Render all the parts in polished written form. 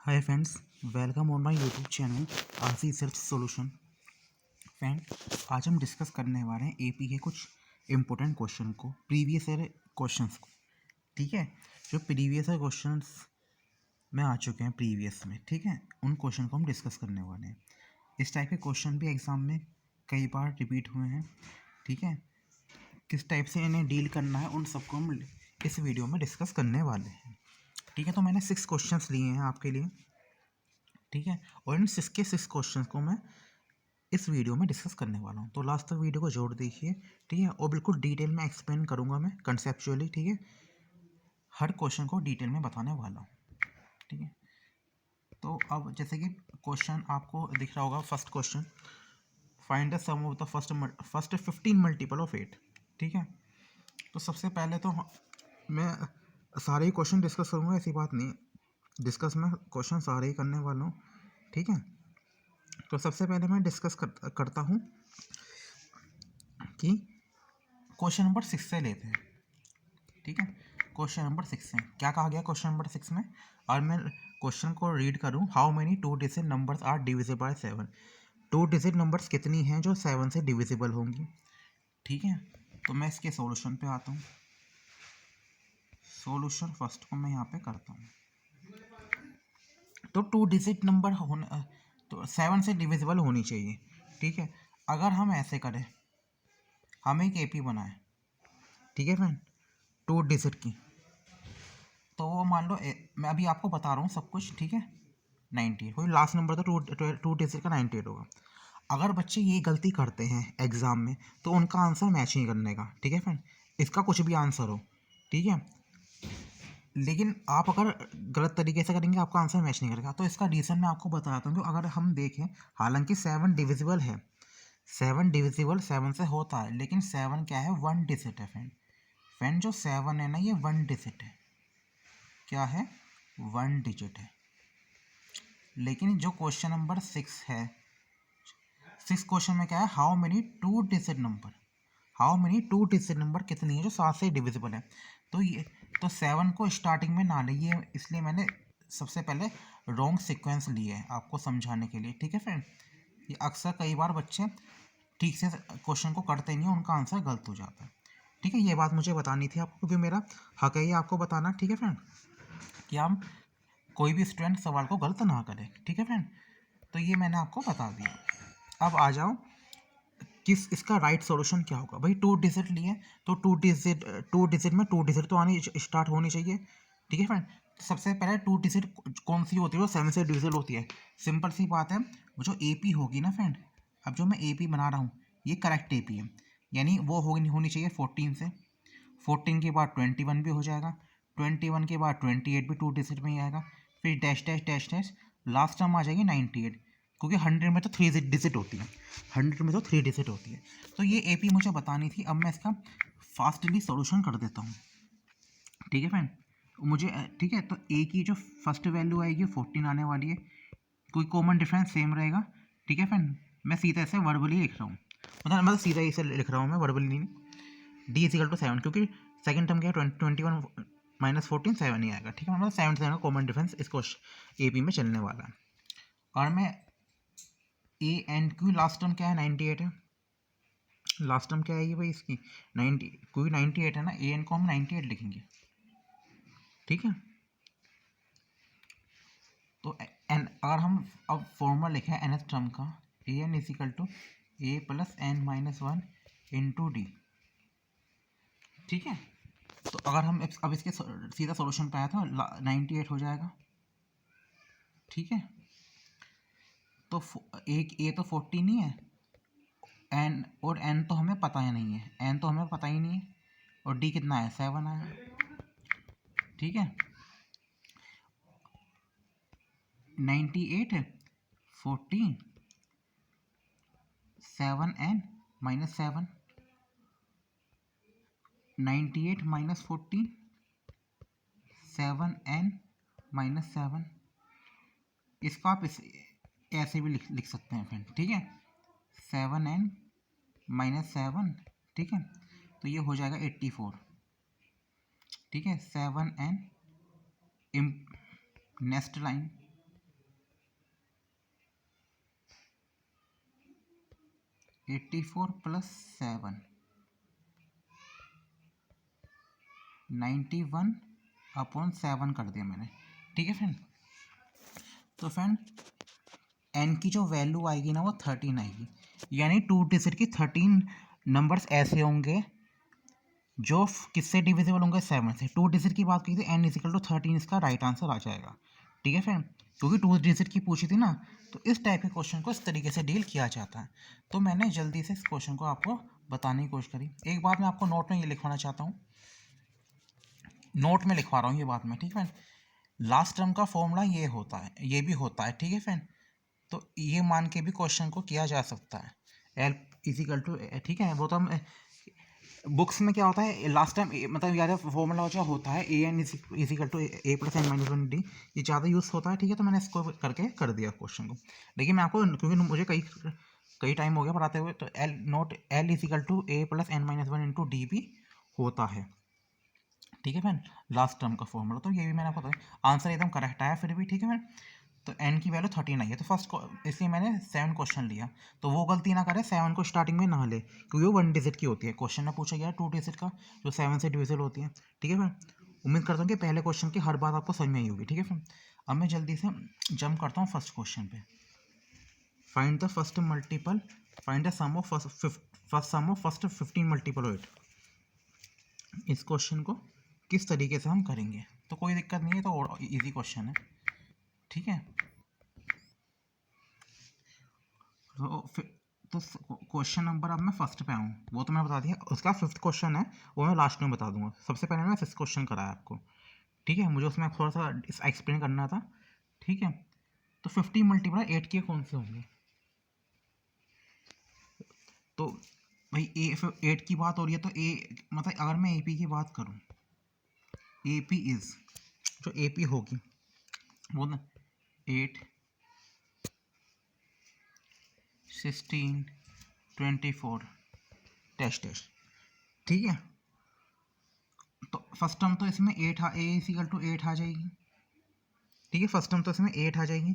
Hi friends, welcome on my YouTube channel RC search solution. Friend, आज हम discuss करने वाले हैं एपी के कुछ इम्पोर्टेंट क्वेश्चन को, प्रीवियस ईयर क्वेश्चंस को। ठीक है, जो प्रीवियस ईयर क्वेश्चंस में आ चुके हैं प्रीवियस में, ठीक है, उन क्वेश्चन को हम डिस्कस करने वाले हैं। इस टाइप के क्वेश्चन भी एग्ज़ाम में कई बार रिपीट हुए हैं। ठीक है, किस टाइप से इन्हें डील करना है उन सबको हम इस वीडियो में डिस्कस करने वाले हैं। ठीक है, तो मैंने 6 क्वेश्चंस लिए हैं आपके लिए। ठीक है, और इन 6 क्वेश्चन को मैं इस वीडियो में डिस्कस करने वाला हूँ, तो लास्ट तक वीडियो को जोड़ देखिए। ठीक है, और बिल्कुल डिटेल में एक्सप्लेन करूँगा मैं कंसेप्चुअली। ठीक है, हर क्वेश्चन को डिटेल में बताने वाला हूँ। ठीक है, तो अब जैसे कि क्वेश्चन आपको दिख रहा होगा, first question, find the sum of the first 15 multiple of 8। ठीक है, तो सबसे पहले तो मैं सारे ही क्वेश्चन डिस्कस करूँगा, ऐसी बात नहीं, डिस्कस मैं क्वेश्चन सारे ही करने वाला हूँ। ठीक है, तो सबसे पहले मैं डिस्कस करता हूँ कि क्वेश्चन नंबर 6 से लेते हैं। ठीक है, क्वेश्चन नंबर 6 है, क्या कहा गया क्वेश्चन नंबर 6 में, और मैं क्वेश्चन को रीड करूँ। How many 2 digit numbers are divisible by 7। 2 digit numbers कितनी हैं जो 7 से डिविजिबल होंगी। ठीक है, तो मैं इसके सॉल्यूशन पे आता हूँ। सॉल्यूशन फर्स्ट को मैं यहाँ पे करता हूँ। तो 2 डिजिट नंबर होने तो 7 से डिविजिबल होनी चाहिए। ठीक है, अगर हम ऐसे करें, हम एक एपी बनाएं, ठीक है फ्रेंड, 2 डिजिट की, तो वो मान लो मैं अभी आपको बता रहा हूँ सब कुछ। ठीक है, 98, कोई लास्ट नंबर तो टू डिजिट का 98 होगा। अगर बच्चे ये गलती करते हैं एग्ज़ाम में, तो उनका आंसर मैच नहीं करने का। ठीक है फ्रेंड, इसका कुछ भी आंसर हो, ठीक है, लेकिन आप अगर गलत तरीके से करेंगे आपका आंसर मैच नहीं करेगा। तो इसका रीज़न मैं आपको बताता हूँ कि अगर हम देखें, हालांकि 7 डिविजिबल है, 7 डिविजिबल 7 से होता है, लेकिन 7 क्या है, 1 डिजिट है फ्रेंड। फ्रेंड, जो 7 है ना, ये 1 डिजिट है। क्या है, 1 डिजिट है। लेकिन जो क्वेश्चन नंबर 6 है, 6 क्वेश्चन में क्या है, how many 2 digit number, how many 2 digit number कितनी है जो 7 से डिविजिबल है। तो ये, तो 7 को स्टार्टिंग में ना लिए, इसलिए मैंने सबसे पहले रॉन्ग सीक्वेंस लिए है आपको समझाने के लिए। ठीक है फ्रेंड, ये अक्सर कई बार बच्चे ठीक से क्वेश्चन को करते नहीं हैं, उनका आंसर गलत हो जाता है। ठीक है, ये बात मुझे बतानी थी आपको, क्योंकि मेरा हक है ये आपको बताना। ठीक है फ्रेंड, कि हम कोई भी स्टूडेंट सवाल को गलत ना करे। ठीक है फ्रेंड, तो ये मैंने आपको बता दिया। अब आ जाओ किस इसका राइट सॉल्यूशन क्या होगा। भाई 2 डिजिट लिए, तो 2 डिजिट में 2 डिजिट तो आनी स्टार्ट होनी चाहिए। ठीक है फ्रेंड, सबसे पहले 2 डिजिट कौन सी होती है, वो 7 से डिविजिबल होती है। सिंपल सी बात है, वो जो एपी होगी ना फ्रेंड, अब जो मैं एपी बना रहा हूँ, ये करेक्ट एपी है, यानी वो होनी चाहिए 14 से। 14 के बाद 21 भी हो जाएगा, 21 के बाद 28 भी 2 डिजिट में ही आएगा, फिर dash dash dash dash, last term आ जाएगी 98, क्योंकि 100 में तो 3 डिजिट होती है, 100 में तो 3 डिजिट होती है। तो ये एपी मुझे बतानी थी। अब मैं इसका फास्टली सॉल्यूशन कर देता हूँ। ठीक है फ्रेंड, मुझे ठीक है, तो ए की जो फर्स्ट वैल्यू आएगी 14 आने वाली है, कोई कॉमन डिफरेंस सेम रहेगा। ठीक है फ्रेंड, मैं सीधा ऐसे वर्बली लिख रहा हूँ, मतलब सीधा इसे लिख रहा हूँ मैं, वर्बली नहीं। डी इजिकल टू 7, क्योंकि सेकंड टर्म क्या है, 21 माइनस 14 7 ही आएगा। ठीक है, मतलब 7 का कॉमन डिफरेंस इसको ए पी में चलने वाला है। और मैं A and Q, last term क्या है, 98 है, लास्ट टर्म क्या आएगी भाई इसकी 90, क्योंकि 98 है ना, ए एन को हम 98 लिखेंगे। ठीक है, तो एन, अगर हम अब फॉर्मूला लिखें एन एस टर्म का, a n is equal to A plus N minus 1 into d. ठीक है, तो अगर हम अब इसके सीधा सॉल्यूशन पे आया था, 98 हो जाएगा। ठीक है, तो एक ए तो 14 ही है, एन, और एन तो हमें पता ही नहीं है, एन तो हमें पता ही नहीं है, और डी कितना है, 7 आया। ठीक है, 98 है, 14, 7 N minus 7, 98 minus 14, 7 N minus 7। इसको आप ऐसे भी लिख सकते हैं फ्रेंड। ठीक है, 7 एन माइनस 7। ठीक है, तो ये हो जाएगा 84। ठीक है, 7 N, next line 84 plus 7 91 upon 7 कर दिया मैंने, ठीक है फ्रेंड। तो फ्रेंड एन की जो वैल्यू आएगी ना वो 13 आएगी, यानी 2 डिजिट की 13 नंबर्स ऐसे होंगे जो किससे डिविजिबल होंगे, 7 से। 2 डिजिट की बात की थी, एन इजिकल टू 13 इसका राइट आंसर आ जाएगा, ठीक है फ्रेंड। क्योंकि 2 डिजिट की पूछी थी ना, तो इस टाइप के क्वेश्चन को इस तरीके से डील किया जाता है। तो मैंने जल्दी से इस क्वेश्चन को आपको बताने की कोशिश करी। एक बात मैं आपको नोट में ये लिखवाना चाहता हूँ, नोट में लिखवा रहा हूँ ये बात मैं, ठीक है फ्रेंड। लास्ट टर्म का फॉर्मूला ये होता है, ये भी होता है, ठीक है फ्रेंड। तो ये मान के भी क्वेश्चन को किया जा सकता है, एल इजिकल टू, ठीक है। वो तो हम बुक्स में क्या होता है लास्ट टाइम, मतलब यार फॉर्मूला जो होता है a n is equal to A plus N minus one d, ये ज़्यादा यूज़ होता है, ठीक है। तो मैंने इसको करके कर दिया क्वेश्चन को। लेकिन मैं आपको, क्योंकि मुझे कई टाइम हो गया पढ़ाते हुए, तो L is equal to A plus N minus one into D भी होता है, ठीक है फ्रेंड, लास्ट टर्म का फॉर्मूला। तो ये भी मैंने आपको बताया, आंसर एकदम करेक्ट आया फिर भी, ठीक है फ्रेंड। तो एन की वैल्यू 13 आई है, तो फर्स्ट इसलिए मैंने 7 क्वेश्चन लिया। तो वो गलती ना करे, 7 को स्टार्टिंग में ना ले, क्योंकि वो 1 डिजिट की होती है। क्वेश्चन में पूछा गया 2 डिजिट का, जो 7 से डिविजिबल होती है, ठीक है फ्रेंड। उम्मीद करता हूँ कि पहले क्वेश्चन की हर बात आपको समझ में आई होगी, ठीक है फ्रेंड। अब मैं जल्दी से जंप करता हूँ फर्स्ट क्वेश्चन पे। Find the first multiple, find the sum of first 15 multiple of it. इस क्वेश्चन को किस तरीके से हम करेंगे, तो कोई दिक्कत नहीं है, तो इजी क्वेश्चन है, ठीक है। तो क्वेश्चन नंबर, अब मैं फर्स्ट पे आऊँ, वो तो मैं बता दिया, उसका 5th क्वेश्चन है, वो मैं लास्ट में बता दूंगा। सबसे पहले मैं 5th क्वेश्चन कराया आपको, ठीक है। मुझे उसमें थोड़ा सा एक्सप्लेन करना था, ठीक है। तो 50 मल्टीप्लाई 8 के कौन से होंगे, तो भाई ए 8 की बात हो रही है, तो ए मतलब अगर मैं AP की बात करूँ, AP इज, जो AP होगी वो ना 8 16 24 टेस्ट, ठीक है। तो फर्स्ट टर्म तो इसमें 8 ए इक्वल टू 8 आ जाएगी, ठीक है। फर्स्ट टर्म तो इसमें 8 आ जाएगी,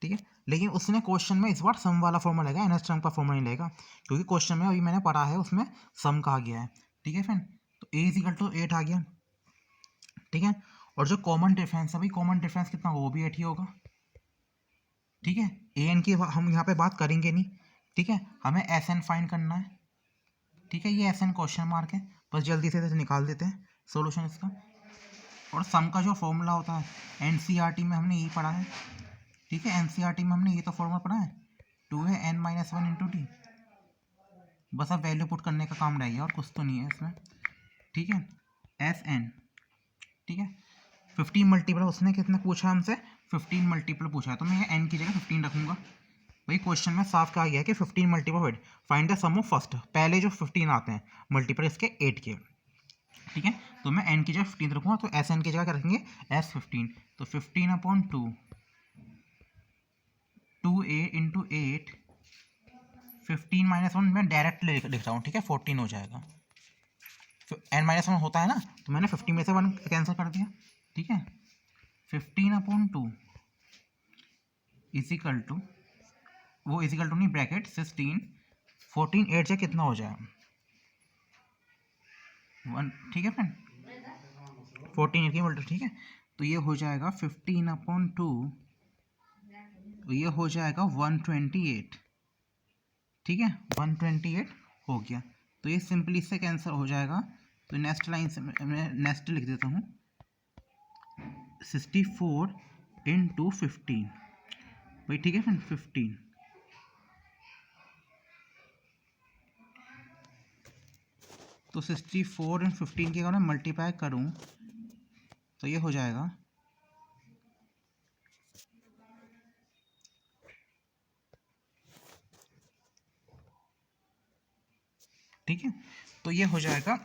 ठीक है। लेकिन उसने क्वेश्चन में इस बार सम वाला फॉर्मूला लेगा, एनएस टर्म का फॉर्मूला नहीं लेगा, क्योंकि क्वेश्चन में अभी मैंने पढ़ा है उसमें सम कहा गया है, ठीक है फ्रेंड। तो ए इक्वल टू 8 आ गया, ठीक है। और जो कॉमन डिफरेंस है, भाई कॉमन डिफरेंस कितना, वो भी 8 ही होगा, ठीक है। ए एन की हम यहाँ पे बात करेंगे नहीं, ठीक है। हमें एस एन फाइंड करना है, ठीक है। ये एस एन क्वेश्चन मार्क है, बस जल्दी से निकाल देते हैं सोल्यूशन इसका। और सम का जो फॉर्मूला होता है एनसीईआरटी में हमने यही पढ़ा है, ठीक है। एनसीईआरटी में हमने ये तो फॉर्मूला पढ़ा है, 2 है n-1 इंटू डी। बस अब वैल्यू पुट करने का काम रह गया, और कुछ तो नहीं है इसमें, ठीक है। एस एन, ठीक है। 15 मल्टीपल उसने कितना पूछा हमसे, 15 मल्टीपल पूछा है, तो मैं ये n की जगह 15 रखूँगा। भाई क्वेश्चन में साफ कहा गया है कि 15 multiple 8, find the sum of first, पहले जो 15 आते हैं मल्टीपल इसके 8 के, ठीक है। तो मैं n की जगह 15 रखूँगा, तो एस एन की जगह क्या रखेंगे, S15। तो 15/2 2a इंटू 8, 15-1 मैं डायरेक्ट लिख रहा हूँ, ठीक है। 14 हो जाएगा, n-1 होता है ना, तो मैंने 15 में से 1 कैंसिल कर दिया, ठीक है। 15/2 इजिकल टू, वो इजिकल टू नहीं, ब्रैकेट 16, 14 8 से कितना हो जाएगा 1, ठीक है फ्रेंड। 14 8 की मल्टी, ठीक है। तो ये हो जाएगा 15/2, तो ये हो जाएगा 128, ठीक है। 128 हो गया, तो ये सिंपली इससे कैंसिल हो जाएगा। तो नेक्स्ट लाइन से मैं नेक्स्ट लिख देता हूँ, 64 इंटू 15, भाई ठीक है फ्रेंड 15। तो 64 एंड 15 की अगर मैं मल्टीप्लाई करूँ तो ये हो जाएगा, ठीक है। तो ये हो जाएगा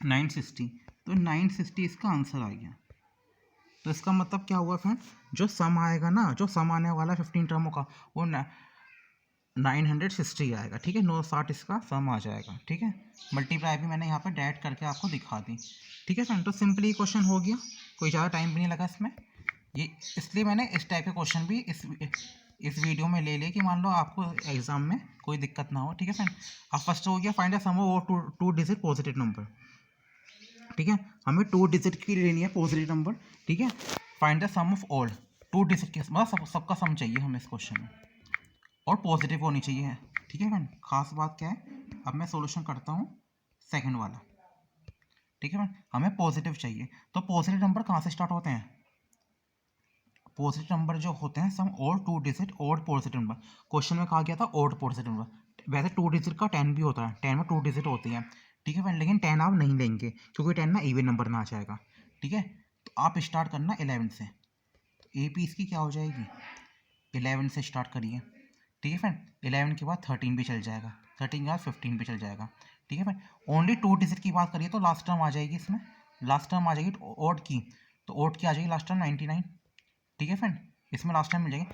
960, तो 960 इसका आंसर आ गया। तो इसका मतलब क्या हुआ फ्रेंड, जो सम आएगा ना, जो सम आने वाला 15 टर्मों का, वो 960 आएगा, ठीक है। 960 इसका सम आ जाएगा, ठीक है। मल्टीप्लाई भी मैंने यहाँ पे डायरेक्ट करके आपको दिखा दी, ठीक है फ्रेंड। तो सिंपली क्वेश्चन हो गया, कोई ज़्यादा टाइम भी नहीं लगा इसमें, ये इसलिए मैंने इस टाइप के क्वेश्चन भी इस वीडियो में ले ले कि मान लो आपको एग्जाम में कोई दिक्कत ना हो, ठीक है फ्रेंड। अब फर्स्ट हो गया find the sum of two digit positive number, ठीक है। हमें 2 डिजिट की लेनी है पॉजिटिव नंबर, ठीक है। Find the sum of all 2 digit के, मतलब सबका सम चाहिए हमें इस क्वेश्चन में, और पॉजिटिव होनी चाहिए, ठीक है फ्रेंड। खास बात क्या है, अब मैं सॉल्यूशन करता हूँ सेकंड वाला, ठीक है फ्रेंड। हमें पॉजिटिव चाहिए, तो पॉजिटिव नंबर कहाँ से स्टार्ट होते हैं? पॉजिटिव नंबर जो होते हैं सम और 2 डिजिट और पॉजिटिव नंबर, क्वेश्चन में कहा गया था और पॉजिटिव नंबर। वैसे 2 डिजिट का 10 भी होता है, 10 में 2 डिजिट होती है, ठीक है फ्रेंड। लेकिन 10 आप नहीं लेंगे क्योंकि 10 ना इवन नंबर में आ जाएगा, ठीक है। तो आप स्टार्ट करना 11 से, तो AP इसकी क्या हो जाएगी, 11 से स्टार्ट करिए, ठीक है फ्रेंड। 11 के बाद 13 भी चल जाएगा, 13 के बाद 15 भी चल जाएगा, ठीक है फ्रेंड। ओनली 2 डिजिट की बात करिए तो लास्ट टर्म आ जाएगी इसमें, लास्ट टर्म आ जाएगी ओड की, तो ओड की आ जाएगी लास्ट टर्म 99, ठीक है फ्रेंड। इसमें लास्ट टाइम मिल जाएगी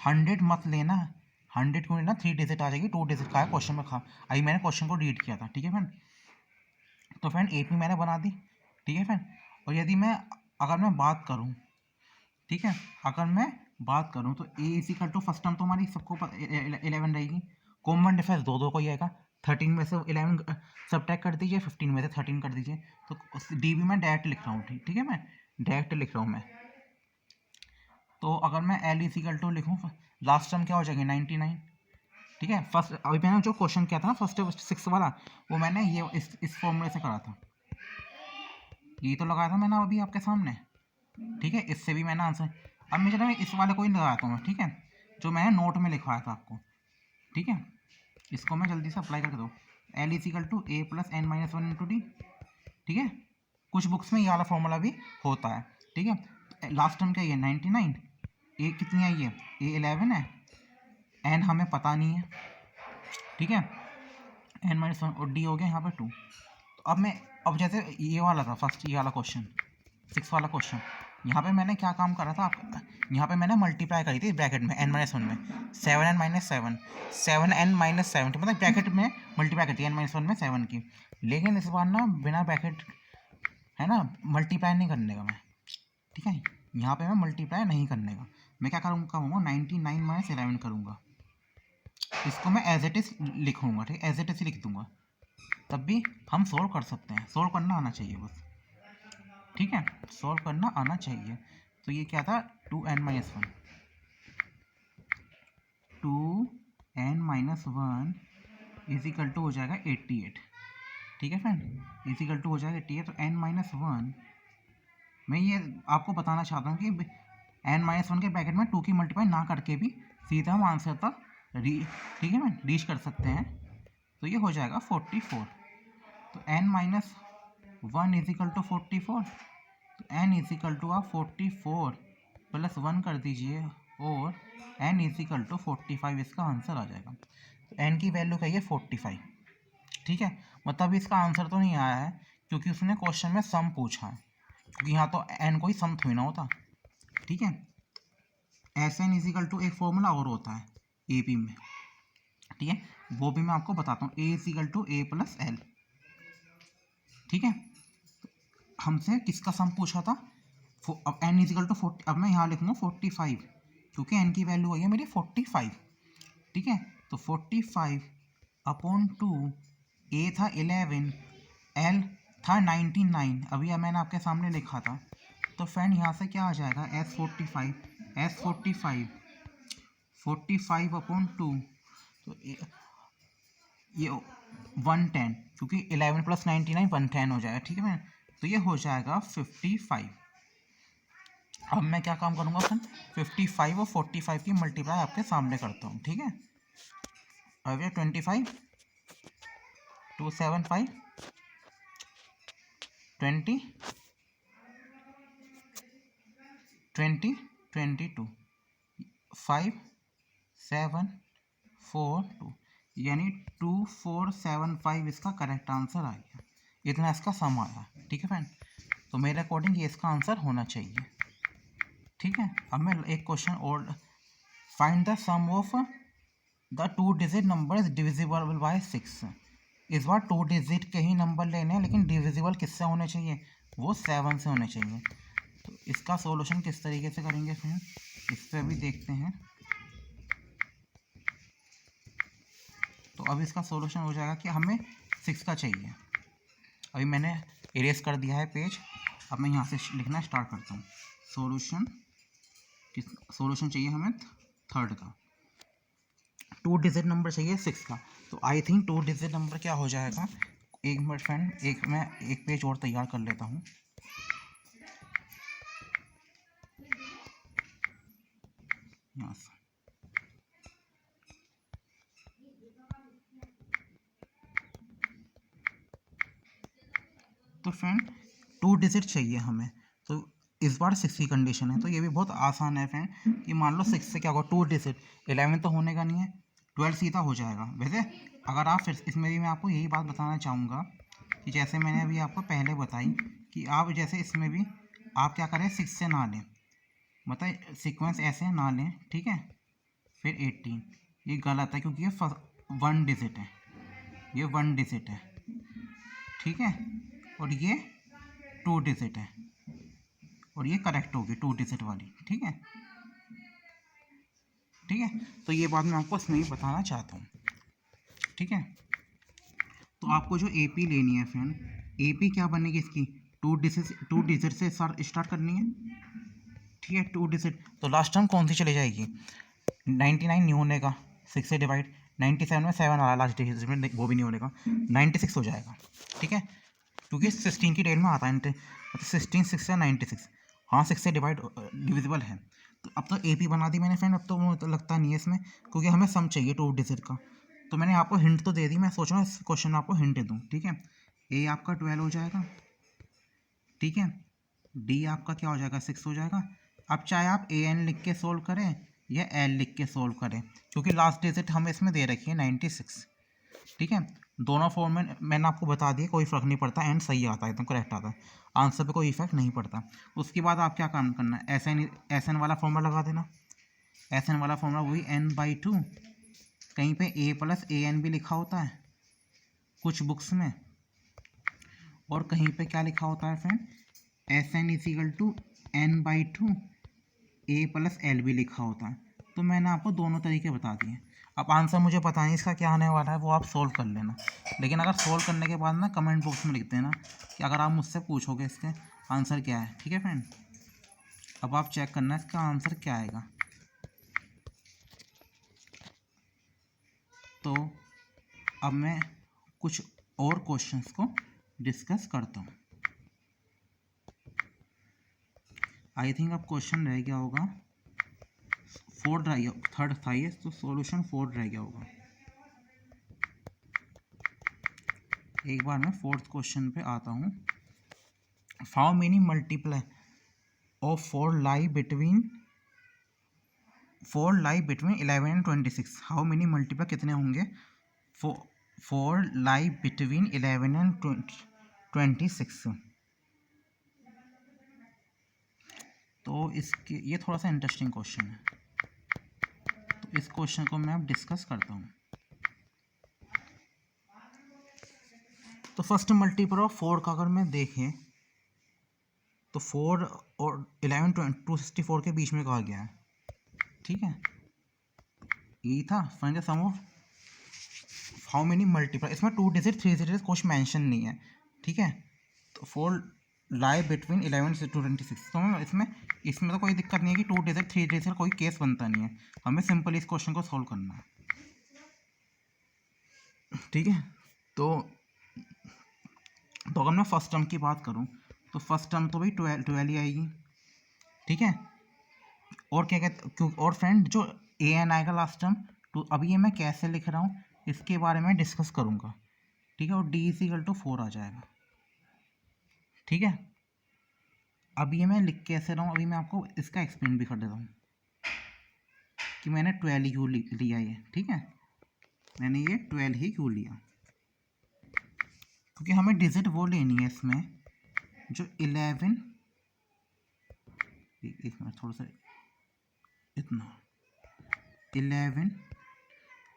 100 मत लेना, 100 क्यों लेना, 3 डिजिट आ जाएगी, 2 डिजिट का है क्वेश्चन में, अभी मैंने क्वेश्चन को रीड किया था, ठीक है फ्रेंड। तो फ्रेंड AP मैंने बना दी, ठीक है फ्रेंड। और यदि मैं अगर मैं बात करूँ, ठीक है, अगर मैं बात करूँ तो A equal to first term तो हमारी सबको 11 रहेगी, कॉमन डिफरेंस दो को ही आएगा, 13 में से 11 सब्ट्रैक्ट कर दीजिए, 15 में से 13 कर दीजिए, तो DB में डायरेक्ट लिख रहा हूँ, ठीक है, मैं डायरेक्ट लिख रहा हूँ मैं। तो अगर मैं L इक्वल टू लिखूँ, लास्ट टर्म क्या हो जाएगी 99, ठीक है। फर्स्ट अभी मैंने जो क्वेश्चन किया था ना फर्स्ट 6 वाला, वो मैंने ये इस फॉर्मूले से करा था, ये तो लगाया था मैंने अभी आपके सामने, ठीक है। इससे भी मैंने आंसर, अब मैं चलो इस वाले को ही लगाता हूँ, ठीक है, जो मैंने नोट में लिखवाया था आपको, ठीक है। इसको मैं जल्दी से अप्लाई करके दूँ, L equal to A plus n minus 1 into D, ठीक है। कुछ बुक्स में ये वाला फॉर्मूला भी होता है, ठीक है। लास्ट टर्म क्या है 99, A कितनी आई है, A 11 है, n हमें पता नहीं है, ठीक है, n माइनस 1 और D हो गया यहाँ पे 2। तो अब जैसे ये वाला था फर्स्ट, ये वाला क्वेश्चन 6 वाला क्वेश्चन, यहाँ पे मैंने क्या काम करा था आप, यहाँ पे मैंने मल्टीप्लाई करी थी ब्रैकेट में n माइनस 1 में 7n माइनस 7, 7n माइनस 7, मतलब ब्रैकेट में मल्टीप्लाई करती है n माइनस 1 में 7 की। लेकिन इस बार ना बिना ब्रैकेट है ना मल्टीप्लाई नहीं करने का मैं, ठीक है। यहाँ पे मैं मल्टीप्लाई नहीं करने का, मैं क्या करूँगा 99 माइनस 11 करूँगा, इसको मैं एज इट इज़ लिखूँगा, ठीक है, एज इट इज़ लिख दूँगा, तब भी हम सोल्व कर सकते हैं, सोल्व करना आना चाहिए बस, ठीक है, सोल्व करना आना चाहिए। तो ये क्या था 2n minus 1, 2n minus 1 is equal to हो जाएगा 88, ठीक है फ्रेंड, इजिकल टू हो जाएगा 88। तो n माइनस 1, मैं ये आपको बताना चाहता हूँ कि n माइनस 1 के ब्रैकेट में 2 की मल्टीप्लाई ना करके भी सीधा हम आंसर तक ठीक है मैम रीच कर सकते हैं। तो ये हो जाएगा 44। तो n माइनस 1 इजिकल टू 44, तो n इजिकल टू आप 44 प्लस 1 कर दीजिए और n इजिकल टू 45 इसका आंसर आ जाएगा। तो n की वैल्यू क्या है 45, ठीक है। मतलब इसका आंसर तो नहीं आया है क्योंकि उसने क्वेश्चन में सम पूछा है, क्योंकि यहाँ तो n कोई सम थोड़ी ना होता, ठीक है। एस एन इजिकल टू एक फॉर्मूला और होता है AP में, ठीक है, वो भी मैं आपको बताता हूँ, A is equal to A plus L, ठीक है। हमसे किसका सम पूछा था, अब n इजिकल टू 40, अब मैं यहाँ लिखूँगा 45 क्योंकि n की वैल्यू आई है मेरी 45, ठीक है। तो 45 अपॉन 2, A था 11, L था 99, अभी मैंने आपके सामने लिखा था। तो फ्रेंड यहाँ से क्या आ जाएगा S45 45 अपॉन 2, तो ये 110, क्योंकि 11 प्लस 99 110 हो जाएगा, ठीक है मैम। तो ये हो जाएगा 55। अब मैं क्या काम करूँगा फ्रेंड, 55 और 45 की मल्टीप्लाई आपके सामने करता हूँ, ठीक है। अब ये 25 2 7 5 20 20 22 5 7 4 2, यानी 2475 इसका करेक्ट आंसर आ गया, इतना इसका सम आया, ठीक है फ्रेंड। तो मेरे अकॉर्डिंग ये इसका आंसर होना चाहिए, ठीक है। अब मैं एक क्वेश्चन और, find the sum of the 2 digit number is divisible by 6। इस बार 2 डिजिट के ही नंबर लेने हैं, लेकिन डिविजिबल किससे होने चाहिए, वो 7 से होने चाहिए। तो इसका सॉल्यूशन किस तरीके से करेंगे फ्रेंड, इस पर भी देखते हैं। तो अब इसका सॉल्यूशन हो जाएगा कि हमें 6 का चाहिए। अभी मैंने इरेज कर दिया है पेज, अब मैं यहाँ से लिखना स्टार्ट करता हूँ। सॉल्यूशन चाहिए हमें थर्ड का, 2 डिजिट नंबर चाहिए 6 का। तो आई थिंक 2 डिजिट नंबर क्या हो जाएगा, एक मिनट फ्रेंड, मैं एक पेज और तैयार कर लेता हूँ। यहाँ से तो फ्रेंड 2 डिजिट चाहिए हमें, तो इस बार 6 की कंडीशन है। तो ये भी बहुत आसान है फ्रेंड कि मान लो 6 से क्या होगा, 2 डिजिट, 11 तो होने का नहीं है, 12 सीधा हो जाएगा। वैसे अगर आप फिर इसमें भी मैं आपको यही बात बताना चाहूँगा कि जैसे मैंने अभी आपको पहले बताई कि आप जैसे इसमें भी आप क्या करें, 6 से ना लें, मतलब सीक्वेंस ऐसे ना लें, ठीक है। फिर 18, ये गलत है क्योंकि ये 1 डिजिट है, ये 1 डिजिट है, ठीक है। और ये 2 डिजिट है, और ये करेक्ट होगी 2 डिजिट वाली, ठीक है। ठीक है, तो ये बात मैं आपको इसमें ही बताना चाहता हूँ, ठीक है। तो आपको जो AP लेनी है फ्रेंड, AP क्या बनेगी इसकी, 2 डिजिट से स्टार्ट करनी है, ठीक है। 2 डिजिट, तो लास्ट टर्म कौन सी चली जाएगी, 99 नहीं होने का, 6 से डिवाइड, 97 में 7 आ रहा है लास्ट डिजिट में, वो भी नहीं होने का, 96 हो जाएगा, ठीक है। क्योंकि 16 की टेल में आता है, मतलब 16 6 या 96, हाँ 6 से डिविजिबल है। तो अब तो AP बना दी मैंने फ्रेंड, अब तो मुझे तो लगता नहीं है इसमें, क्योंकि हमें सम चाहिए 2 डिजिट का। तो मैंने आपको हिंट तो दे दी, मैं सोच रहा हूँ इस क्वेश्चन में आपको हिंट दे दूँ, ठीक है। A आपका 12 हो जाएगा, ठीक है। D आपका क्या हो जाएगा, 6 हो जाएगा। अब चाहे आप AN लिख के सोल्व करें या L लिख के सोल्व करें, क्योंकि लास्ट डिजिट हमें इसमें दे रखी है 96, ठीक है। दोनों फॉर्म में मैंने आपको बता दिया, कोई फ़र्क नहीं पड़ता, एंड सही आता है, एकदम करेक्ट आता है, आंसर पे कोई इफेक्ट नहीं पड़ता। उसके बाद आप क्या काम करना है, SN वाला फॉर्मूला लगा देना। SN वाला फॉर्मूला वही n/2, कहीं पे A + AN भी लिखा होता है कुछ बुक्स में, और कहीं पे क्या लिखा होता है friend, SN = n/2 A + L भी लिखा होता है। तो मैंने आपको दोनों तरीके बता दिए। अब आंसर मुझे पता नहीं इसका क्या आने वाला है, वो आप सोल्व कर लेना। लेकिन अगर सोल्व करने के बाद ना कमेंट बॉक्स में लिख देना कि अगर आप मुझसे पूछोगे इसके आंसर क्या है, ठीक है फ्रेंड। अब आप चेक करना इसका आंसर क्या आएगा। तो अब मैं कुछ और क्वेश्चंस को डिस्कस करता हूँ। आई थिंक अब क्वेश्चन रह गया होगा 4 रह गया, 3rd था ये, तो सॉल्यूशन 4 रह गया होगा। एक बार मैं 4th क्वेश्चन पे आता हूँ। How many multiply of 4 lie between 11 and 26। How many multiply कितने होंगे 4 लाई बिटवीन 11 एंड 26। तो इसके ये थोड़ा सा इंटरेस्टिंग क्वेश्चन है, तो इस क्वेश्चन को मैं अब डिस्कस करता हूँ। तो फर्स्ट मल्टीपल ऑफ 4 का अगर मैं देखें तो 4 और 11 264 के बीच में कहा गया है, ठीक है। यही था find the sum of how many multiple, इसमें 2 डिजिट 3 डिजिट कुछ मेंशन नहीं है, ठीक है। तो 4 लाई बिटवीन 11 से 26। तो इसमें तो कोई दिक्कत नहीं है कि 2 डिजिट 3 डिजिट कोई केस बनता नहीं है, हमें सिंपल इस क्वेश्चन को सॉल्व करना है, ठीक है। तो अगर मैं फर्स्ट टर्म की बात करूं तो फर्स्ट टर्म तो भाई 12 ही आएगी, ठीक है। और क्या कहते, और फ्रेंड जो AN आएगा लास्ट टर्म, तो अभी ये मैं कैसे लिख रहा हूँ इसके बारे में डिस्कस करूँगा, ठीक है। और D = 4 आ जाएगा, ठीक है। अब ये मैं लिख कैसे रहा हूँ, अभी मैं आपको इसका एक्सप्लेन भी कर देता हूँ कि मैंने 12 क्यों लिया ये, ठीक है। मैंने ये 12 ही क्यों लिया, क्योंकि हमें डिजिट वो लेनी है इसमें जो 11, एक मिनट थोड़ा सा, इतना 11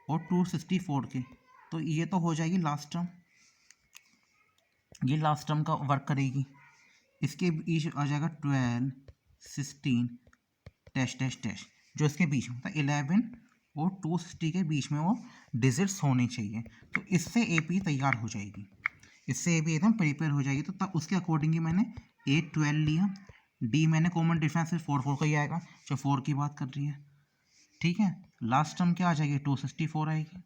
और 264 के, तो ये तो हो जाएगी लास्ट टर्म, ये लास्ट टर्म का वर्क करेगी। इसके बीच आ जाएगा 12 16 डैश डैश डैश, जो इसके बीच में था 11 और 260 के बीच में वो डिजिट्स होने चाहिए। तो इससे AP तैयार हो जाएगी, इससे AP एकदम प्रिपेयर हो जाएगी। तो तब उसके अकॉर्डिंग ही मैंने A12 लिया। D मैंने कॉमन डिफरेंस 4 का ही आएगा, जो 4 की बात कर रही है। ठीक है, लास्ट टर्म क्या आ जाएगी, 264 आएगी।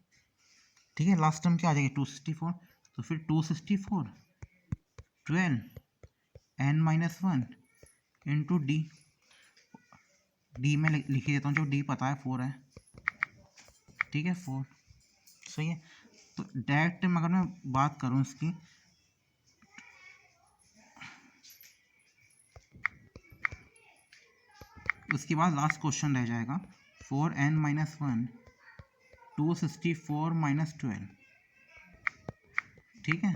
ठीक है, लास्ट टर्म क्या आ जाएगी, 264। तो फिर 264 12 n-1 इंटू डी। डी में लिख ही देता हूँ, जो डी पता है 4 है। ठीक है, 4 सही है। तो डायरेक्ट अगर मैं बात करूँ इसकी, उसके बाद लास्ट क्वेश्चन रह जाएगा 4n-1 264 -12। ठीक है,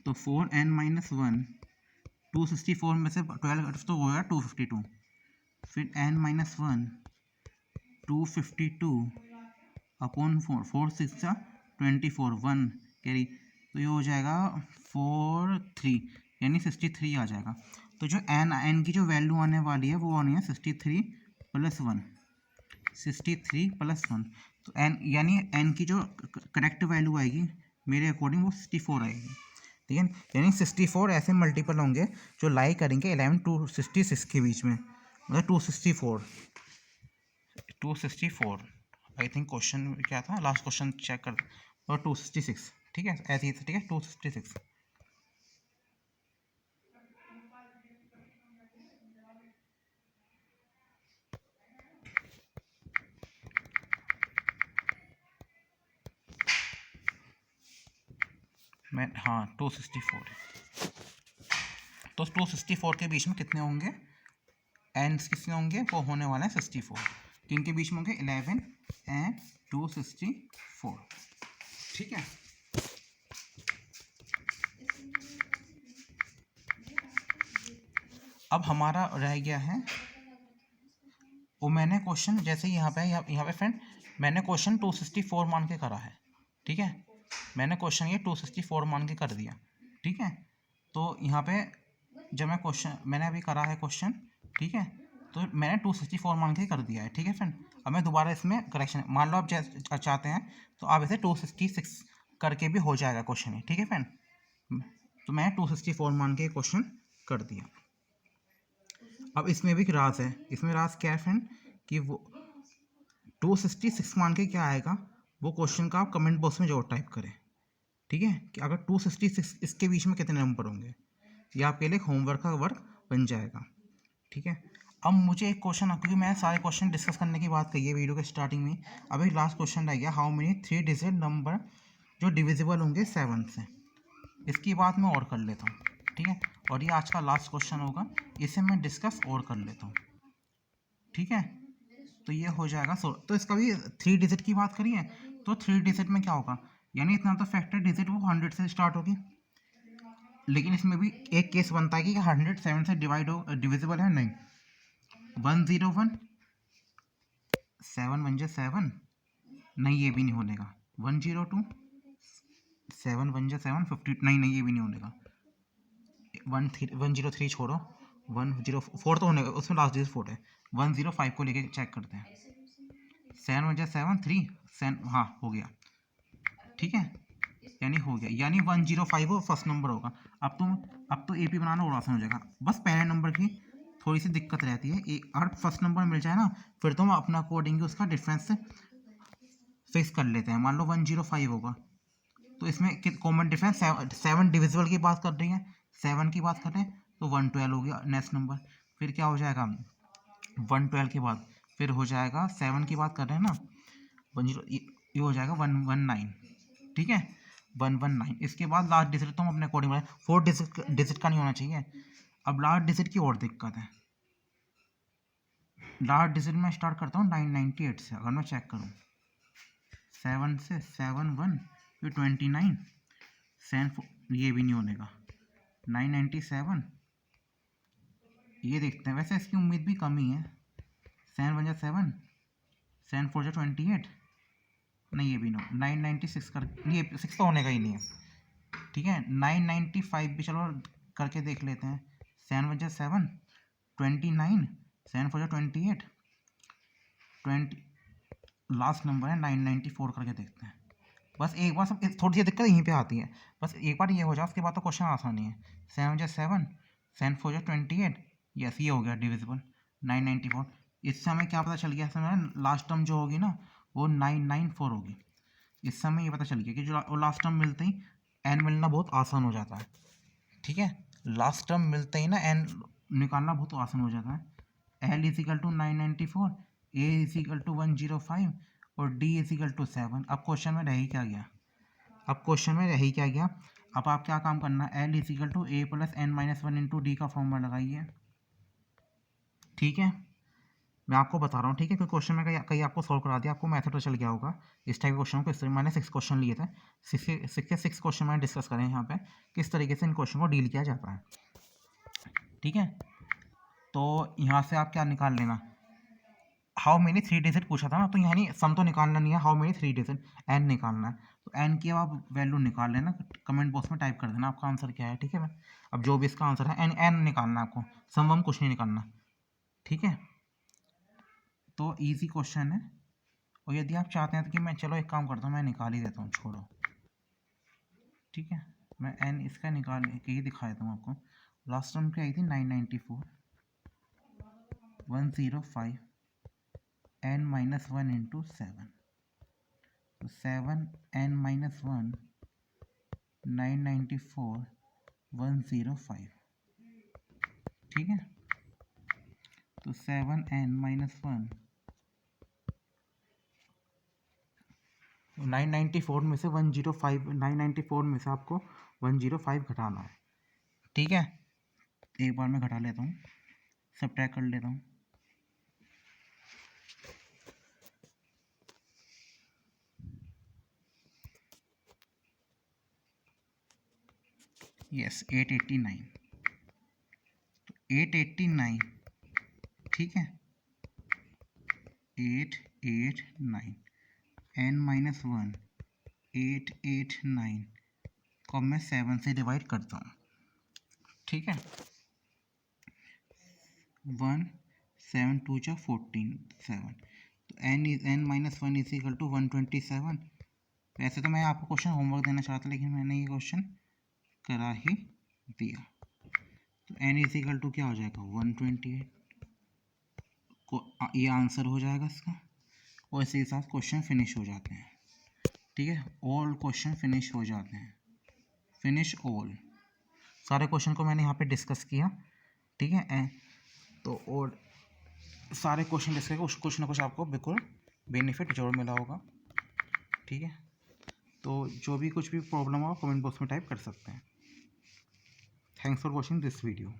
तो 4n-1 264 में से 12 तो हो गया 252, फिर n-1 252 अपॉन 4, 4 6 24 1 कैरी, तो ये हो जाएगा 43, यानी 63 आ जाएगा। तो जो n की जो वैल्यू आने वाली है वो आनी है 63 + 1, 63 + 1। तो n यानी n की जो करेक्ट वैल्यू आएगी मेरे अकॉर्डिंग वो 64 आएगी। ठीक है, यानी 64 ऐसे मल्टीपल होंगे जो लाई करेंगे 11 to 66 के बीच में, मतलब 264 आई थिंक क्वेश्चन क्या था, लास्ट क्वेश्चन चेक कर, और 266। ठीक है, ऐसे ही, ठीक है, 266। मैं हाँ 264, तो 264 के बीच में कितने होंगे, एंड्स कितने होंगे, वो होने वाले हैं 64, किनके बीच में होंगे 11 एंड 264। ठीक है, अब हमारा रह गया है, वो मैंने क्वेश्चन जैसे यहाँ पे फ्रेंड मैंने क्वेश्चन 264 मान के करा है। ठीक है, मैंने क्वेश्चन ये 264 मान के कर दिया। ठीक है, तो यहाँ पे जब मैं क्वेश्चन मैंने अभी करा है क्वेश्चन, ठीक है, तो मैंने 264 मान के कर दिया है। ठीक है फ्रेंड, अब मैं दोबारा इसमें करेक्शन, मान लो आप चाहते हैं तो आप इसे 266 करके भी हो जाएगा क्वेश्चन ही। ठीक है फ्रेंड, तो मैं 264 मान के क्वेश्चन कर दिया। अब इसमें भी एक राज है, इसमें राज क्या है फ्रेंड, कि वो 266 मान के क्या आएगा, वो क्वेश्चन का आप कमेंट बॉक्स में जरूर टाइप करें। ठीक है, कि अगर 266 इसके बीच में कितने नंबर होंगे, ये आपके लिए होमवर्क का वर्क बन जाएगा। ठीक है, अब मुझे एक क्वेश्चन, क्योंकि मैं सारे क्वेश्चन डिस्कस करने की बात कही है वीडियो के स्टार्टिंग में, अब एक लास्ट क्वेश्चन रह गया, हाउ मेनी 3 डिजिट नंबर जो डिविजिबल होंगे 7 से। इसकी बात मैं और कर लेता हूँ। ठीक है, और ये आज का लास्ट क्वेश्चन होगा, इसे मैं डिस्कस और कर लेता हूँ। ठीक है, तो ये हो जाएगा तो इसका भी 3 डिजिट की बात करिए, तो 3 डिजिट में क्या होगा, यानी इतना तो फैक्टर डिजिट वो 100 से स्टार्ट होगी, लेकिन इसमें भी एक केस बनता है कि 100 7 से डिविजिबल है नहीं। 101 7 1 7, नहीं ये भी नहीं होने का। 102 7 1 7 50, नहीं ये भी नहीं होने का। 103 छोड़ो, 104 तो होने का, उसमें लास्ट डिजिट 4 है। 105 को लेके चेक करते हैं। 7 1 7 3 7, हाँ हो गया। ठीक है, यानी हो गया, यानी 105 वो फर्स्ट नंबर होगा। अब तो AP बनाना और आसान हो जाएगा, बस पहले नंबर की थोड़ी सी दिक्कत रहती है। अगर फर्स्ट नंबर मिल जाए ना, फिर तो हम अपना अकॉर्डिंग उसका डिफरेंस फिक्स कर लेते हैं। मान लो 105 होगा, तो इसमें कॉमन डिफरेंस 7 डिविजिबल की बात कर रही है, 7 की बात करें तो 112 हो गया नेक्स्ट नंबर। फिर क्या हो जाएगा, 112 के बाद फिर हो जाएगा 7 की बात कर रहे हैं ना, 10, ये हो जाएगा 119। ठीक है, 119। इसके बाद लास्ट डिजिट तो हम अपने अकॉर्डिंग बनाए, 4 डिजिट का नहीं होना चाहिए। अब लास्ट डिजिट की और दिक्कत है, लास्ट डिजिट में स्टार्ट करता हूँ 998 से। अगर मैं चेक करूँ 7 से 7 1 फिर 29 7 ये भी नहीं होने का। 997 ये देखते हैं, वैसे इसकी उम्मीद भी कम ही है। 7 1 7 7 4 28, नहीं ये भी नहीं। 996 कर, ये 6 तो होने का ही नहीं है। ठीक है, 995 भी चलो करके देख लेते हैं। 7 1 7 29 7 4 28 20 लास्ट नंबर है 994 करके देखते हैं। बस एक बार सब थोड़ी सी दिक्कत यहीं पे आती है, बस एक बार ये हो जाए उसके बाद तो क्वेश्चन आसान ही है। 7 × 7 4 28, यस ये हो गया डिविजिबल 994। इससे हमें क्या पता चल गया, समय लास्ट टर्म जो होगी ना वो 994 होगी। इससे हमें ये पता चल गया कि जो लास्ट टर्म मिलते ही एन मिलना बहुत आसान हो जाता है। ठीक है, लास्ट टर्म मिलते ही ना एन निकालना बहुत आसान हो जाता है। L is equal to 994, A is equal to 105 और डी इज इक्वल टू 7। अब क्वेश्चन में रह ही क्या गया, अब आप क्या काम करना है, L is equal to A plus N minus 1 into D का फॉर्मूला लगाइए। ठीक है, मैं आपको बता रहा हूँ, ठीक है, क्योंकि क्वेश्चन में कहीं आपको सॉल्व करा दिया, आपको मैथड तो चल गया होगा इस टाइप के क्वेश्चन को। इस तरह मैंने 6 क्वेश्चन लिए थे, 6 क्वेश्चन मैंने डिस्कस करें यहाँ पे किस तरीके से इन क्वेश्चन को डील किया जाता है। ठीक है, तो यहाँ से आप क्या निकाल लेना, हाउ मेनी 3 डिजिट पूछा था ना, तो यानी सम तो निकालना नहीं है, हाउ मेनी 3 डिजिट एन निकालना है। तो एन की अब आप वैल्यू निकाल लेना, कमेंट बॉक्स में टाइप कर देना आपका आंसर क्या है। ठीक है, अब जो भी इसका आंसर है एन एन निकालना है आपको, सम वम कुछ नहीं निकालना। ठीक है, तो ईजी क्वेश्चन है, और यदि आप चाहते हैं तो कि मैं चलो एक काम करता हूँ, मैं निकाल ही देता हूँ, छोड़ो। ठीक है, मैं एन इसका निकाल के ही दिखा देता हूँ आपको। लास्ट टर्म क्या आई थी 994, 105 n माइनस 1 इंटू 7, तो 7 n माइनस 1 994 105। ठीक है, तो 7 n माइनस 1 994 में से 105, 994 में से आपको 105 घटाना है। ठीक है, एक बार मैं घटा लेता हूँ, सबट्रैक्ट कर लेता हूँ। यस 889, तो 889, ठीक है 889 n माइनस 1 889 को अब मैं 7 से डिवाइड करता हूँ। ठीक है, 1 7 2 जा 14 7, तो n minus 1 is equal to 127। वैसे तो मैं आपको क्वेश्चन होमवर्क देना चाहता, लेकिन मैंने ये क्वेश्चन करा ही दिया। तो n इज इक्वल टू क्या हो जाएगा 128 को, ये आंसर हो जाएगा इसका, और इसी के साथ क्वेश्चन फिनिश हो जाते हैं। ठीक है, ऑल क्वेश्चन फिनिश हो जाते हैं, फिनिश ऑल। सारे क्वेश्चन को मैंने यहाँ पे डिस्कस किया। ठीक है, तो और सारे क्वेश्चन डिस्कस कुछ ना कुछ आपको बिल्कुल बेनिफिट जरूर मिला होगा। ठीक है, तो जो भी कुछ भी प्रॉब्लम हो कमेंट बॉक्स में टाइप कर सकते हैं। Thanks for watching this video.